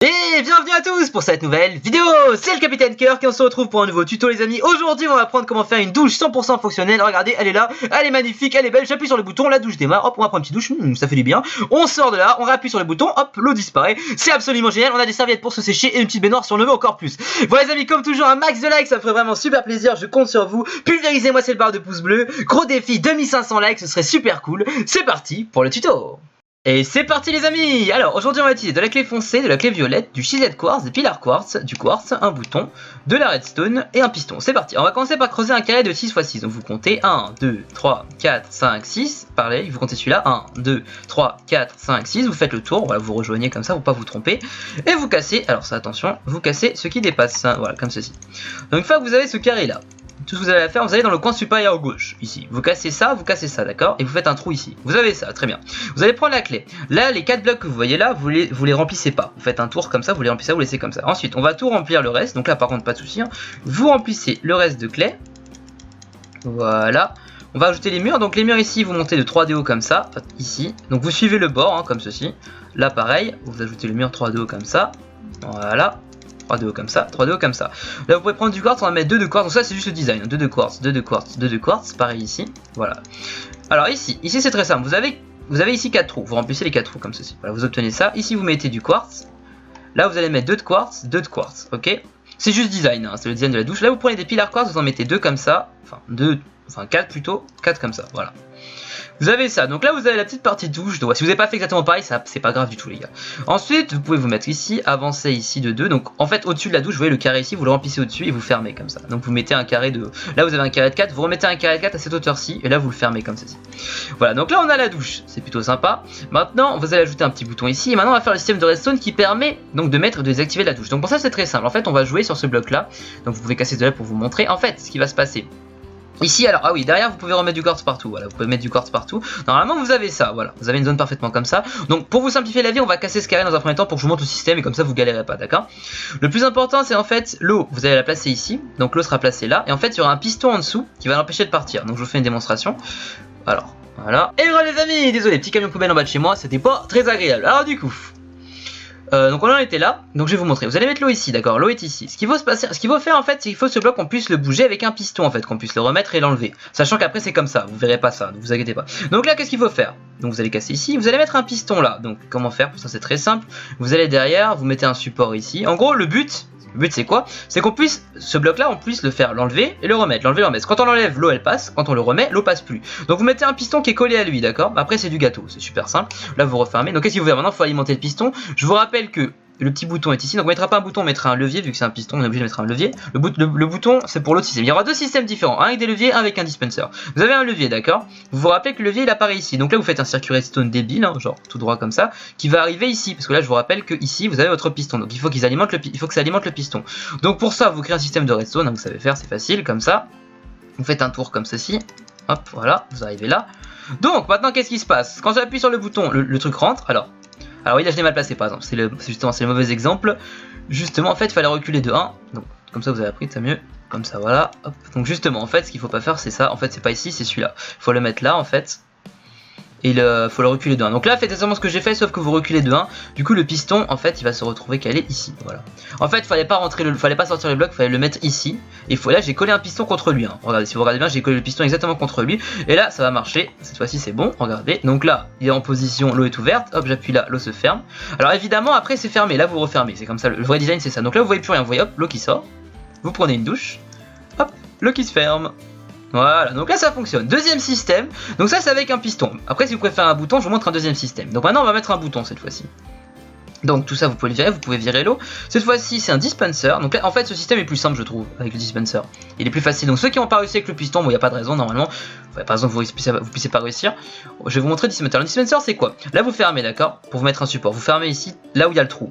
Et bienvenue à tous pour cette nouvelle vidéo. C'est le Capitaine Cœur qui on se retrouve pour un nouveau tuto les amis. Aujourd'hui on va apprendre comment faire une douche 100% fonctionnelle. Regardez, elle est là, elle est magnifique, elle est belle. J'appuie sur le bouton, la douche démarre. Hop, on va prendre une petite douche, ça fait du bien. On sort de là, on appuie sur le bouton, hop, l'eau disparaît. C'est absolument génial, on a des serviettes pour se sécher et une petite baignoire si on le veut encore plus. Voilà les amis, comme toujours un max de likes, ça me ferait vraiment super plaisir, je compte sur vous. Pulvérisez-moi cette barre de pouces bleus. Gros défi, 2500 likes, ce serait super cool. C'est parti pour le tuto. Et c'est parti les amis. Alors aujourd'hui on va utiliser de la clé foncée, de la clé violette, du chiset quartz, des pillars quartz, du quartz, un bouton, de la redstone et un piston. C'est parti, on va commencer par creuser un carré de 6 x 6. Donc vous comptez 1, 2, 3, 4, 5, 6. Pareil, vous comptez celui-là, 1, 2, 3, 4, 5, 6. Vous faites le tour, voilà, vous rejoignez comme ça pour pas vous tromper. Et vous cassez, alors ça attention, vous cassez ce qui dépasse, hein, voilà, comme ceci. Donc une fois que vous avez ce carré là, tout ce que vous allez faire, vous allez dans le coin supérieur gauche, ici. Vous cassez ça, d'accord? Et vous faites un trou ici. Vous avez ça, très bien. Vous allez prendre la clé. Là, les 4 blocs que vous voyez là, vous les remplissez pas. Vous faites un tour comme ça, vous les remplissez, vous laissez comme ça. Ensuite, on va tout remplir le reste. Donc là, par contre, pas de souci. Hein. Vous remplissez le reste de clés. Voilà. On va ajouter les murs. Donc les murs ici, vous montez de 3 de haut comme ça, ici. Donc vous suivez le bord, hein, comme ceci. Là, pareil, vous ajoutez le mur 3 de haut comme ça. Voilà. 3 de haut comme ça, 3 de haut comme ça. Là vous pouvez prendre du quartz, on va mettre 2 de quartz, donc ça c'est juste le design, 2 de quartz, 2 de quartz, 2 de quartz, pareil ici, voilà. Alors ici c'est très simple, vous avez ici 4 trous, vous remplissez les 4 trous comme ceci, voilà, vous obtenez ça, ici vous mettez du quartz, là vous allez mettre 2 de quartz, 2 de quartz, ok. C'est juste design, hein, c'est le design de la douche, là vous prenez des pillars quartz, vous en mettez 2 comme ça, enfin 4 plutôt, 4 comme ça, voilà. Vous avez ça, donc là vous avez la petite partie de douche, donc si vous n'avez pas fait exactement pareil, c'est pas grave du tout les gars. Ensuite vous pouvez vous mettre ici, avancer ici de 2, donc en fait au-dessus de la douche, vous voyez le carré ici, vous le remplissez au-dessus et vous fermez comme ça. Donc vous mettez un carré de, là vous avez un carré de 4, vous remettez un carré de 4 à cette hauteur-ci, et là vous le fermez comme ceci. Voilà, donc là on a la douche, c'est plutôt sympa. Maintenant vous allez ajouter un petit bouton ici, et maintenant on va faire le système de redstone qui permet donc de mettre et de désactiver la douche. Donc pour ça c'est très simple, en fait on va jouer sur ce bloc là, donc vous pouvez casser de là pour vous montrer. En fait ce qui va se passer ici, alors, ah oui, derrière vous pouvez remettre du quartz partout, voilà, vous pouvez mettre du quartz partout. Normalement vous avez ça, voilà, vous avez une zone parfaitement comme ça. Donc pour vous simplifier la vie, on va casser ce carré dans un premier temps pour que je vous montre le système et comme ça vous galérez pas, d'accord? Le plus important c'est en fait l'eau, vous allez la placer ici, donc l'eau sera placée là, et en fait il y aura un piston en dessous qui va l'empêcher de partir. Donc je vous fais une démonstration, alors, voilà. Et voilà les amis, désolé, petit camion poubelle en bas de chez moi, c'était pas très agréable. Alors du coup... donc on en était là, donc je vais vous montrer. Vous allez mettre l'eau ici, d'accord? L'eau est ici. Ce qu'il faut faire en fait, c'est qu'il faut ce bloc qu'on puisse le bouger avec un piston en fait, qu'on puisse le remettre et l'enlever. Sachant qu'après c'est comme ça, vous verrez pas ça, ne vous inquiétez pas. Donc là qu'est-ce qu'il faut faire? Donc vous allez casser ici, vous allez mettre un piston là. Donc comment faire? Pour ça c'est très simple. Vous allez derrière, vous mettez un support ici. En gros le but c'est quoi? C'est qu'on puisse, ce bloc là on puisse le faire, l'enlever et le remettre, l'enlever, le remettre. Quand on l'enlève, l'eau elle passe, quand on le remet, l'eau passe plus. Donc vous mettez un piston qui est collé à lui, d'accord? Après c'est du gâteau, c'est super simple. Là vous refermez, donc qu'est-ce qu'il faut faire? Maintenant il faut alimenter le piston. Je vous rappelle que le petit bouton est ici, donc on mettra pas un bouton, on mettra un levier, vu que c'est un piston, on est obligé de mettre un levier. Le bouton, c'est pour l'autre système. Il y aura deux systèmes différents, un avec des leviers, un avec un dispenser. Vous avez un levier, d'accord? Vous vous rappelez que le levier, il apparaît ici. Donc là, vous faites un circuit redstone débile, hein, genre tout droit comme ça, qui va arriver ici, parce que là, je vous rappelle que ici, vous avez votre piston. Donc il faut que ça alimente le piston. Donc pour ça, vous créez un système de redstone, hein, vous savez faire, c'est facile, comme ça. Vous faites un tour comme ceci. Hop, voilà, vous arrivez là. Donc maintenant, qu'est-ce qui se passe? Quand j'appuie sur le bouton, le truc rentre. Alors oui, là je l'ai mal placé par exemple, c'est le mauvais exemple. Justement en fait il fallait reculer de 1, donc comme ça vous avez appris, c'est mieux, comme ça voilà. Hop. Donc justement en fait ce qu'il faut pas faire c'est ça, en fait c'est pas ici, c'est celui-là. Il faut le mettre là en fait, et il faut le reculer de 1. Donc là faites exactement ce que j'ai fait sauf que vous reculez de 1. Du coup le piston en fait il va se retrouver calé ici, voilà. En fait fallait pas sortir le bloc, fallait le mettre ici. Et là j'ai collé un piston contre lui, hein. Regardez, si vous regardez bien j'ai collé le piston exactement contre lui. Et là ça va marcher, cette fois-ci c'est bon, regardez. Donc là il est en position, l'eau est ouverte, hop j'appuie là, l'eau se ferme. Alors évidemment après c'est fermé, là vous refermez, c'est comme ça, le vrai design c'est ça. Donc là vous voyez plus rien, vous voyez hop, l'eau qui sort. Vous prenez une douche, hop, l'eau qui se ferme. Voilà, donc là ça fonctionne. Deuxième système, donc ça c'est avec un piston. Après si vous préférez un bouton, je vous montre un deuxième système. Donc maintenant on va mettre un bouton cette fois-ci. Donc tout ça vous pouvez le virer, vous pouvez virer l'eau. Cette fois-ci c'est un dispenser. Donc là en fait ce système est plus simple je trouve avec le dispenser. Il est plus facile. Donc ceux qui n'ont pas réussi avec le piston, bon il n'y a pas de raison normalement. Par exemple vous puissiez pas réussir. Je vais vous montrer le dispenser. Le dispenser c'est quoi? Là vous fermez, d'accord? Pour vous mettre un support. Vous fermez ici, là où il y a le trou.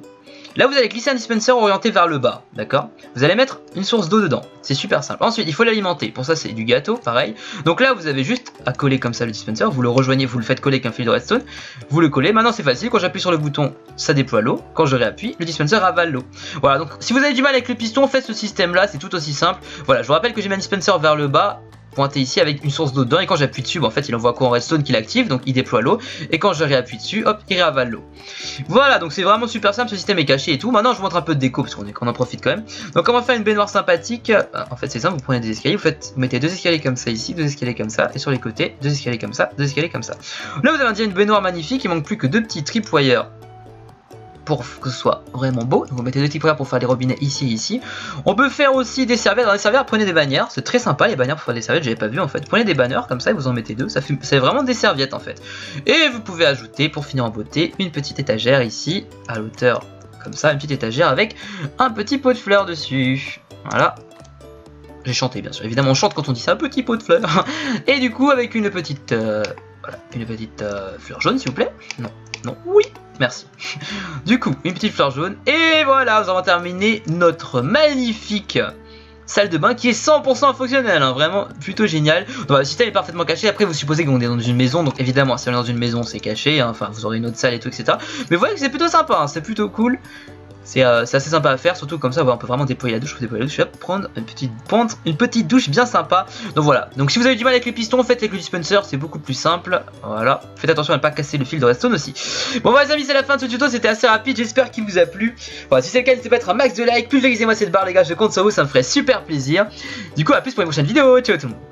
Là vous allez glisser un dispenser orienté vers le bas, d'accord? Vous allez mettre une source d'eau dedans, c'est super simple. Ensuite il faut l'alimenter, pour ça c'est du gâteau, pareil. Donc là vous avez juste à coller comme ça le dispenser, vous le rejoignez, vous le faites coller avec un fil de redstone, vous le collez, maintenant c'est facile, quand j'appuie sur le bouton ça déploie l'eau, quand je réappuie le dispenser avale l'eau. Voilà, donc si vous avez du mal avec le piston, faites ce système là, c'est tout aussi simple. Voilà, je vous rappelle que j'ai mis un dispenser vers le bas, pointer ici avec une source d'eau dedans et quand j'appuie dessus, en fait il envoie courant redstone qui l'active, donc il déploie l'eau et quand je réappuie dessus, hop, il réavale l'eau. Voilà, donc c'est vraiment super simple, ce système est caché et tout. Maintenant je vous montre un peu de déco parce qu'on en profite quand même. Donc on va faire une baignoire sympathique. En fait c'est simple, vous prenez des escaliers, vous mettez 2 escaliers comme ça ici, 2 escaliers comme ça et sur les côtés 2 escaliers comme ça, 2 escaliers comme ça. Là vous avez déjà une baignoire magnifique, il manque plus que 2 petits tripwires pour que ce soit vraiment beau. Donc vous mettez 2 tripwires pour faire des robinets ici et ici. On peut faire aussi des serviettes. Dans les serviettes, prenez des bannières. C'est très sympa les bannières pour faire des serviettes, j'avais pas vu en fait. Prenez des banners comme ça et vous en mettez 2. C'est vraiment des serviettes en fait. Et vous pouvez ajouter, pour finir en beauté, une petite étagère ici, à l'auteur comme ça, une petite étagère avec un petit pot de fleurs dessus. Voilà. J'ai chanté bien sûr, évidemment on chante quand on dit ça, un petit pot de fleurs. Et du coup avec une petite voilà, une petite fleur jaune s'il vous plaît. Non, non, oui, merci. Du coup, une petite fleur jaune. Et voilà, nous avons terminé notre magnifique salle de bain qui est 100% fonctionnelle, hein, vraiment plutôt génial. Donc, le système est parfaitement caché. Après, vous supposez qu'on est dans une maison, donc évidemment, si on est dans une maison, c'est caché. Hein, enfin, vous aurez une autre salle et tout, etc. Mais vous voyez que c'est plutôt sympa, hein, c'est plutôt cool. C'est assez sympa à faire, surtout comme ça on peut vraiment déployer la douche. Je vais prendre une petite douche bien sympa. Donc voilà, donc si vous avez du mal avec les pistons, faites avec le dispenser, c'est beaucoup plus simple. Voilà, faites attention à ne pas casser le fil de redstone aussi. Bon voilà les amis, c'est la fin de ce tuto, c'était assez rapide, j'espère qu'il vous a plu. Voilà, si c'est le cas, n'hésitez pas à mettre un max de likes, pulvérisez-moi cette barre les gars, je compte sur vous, ça me ferait super plaisir. Du coup à plus pour une prochaine vidéo, ciao tout le monde.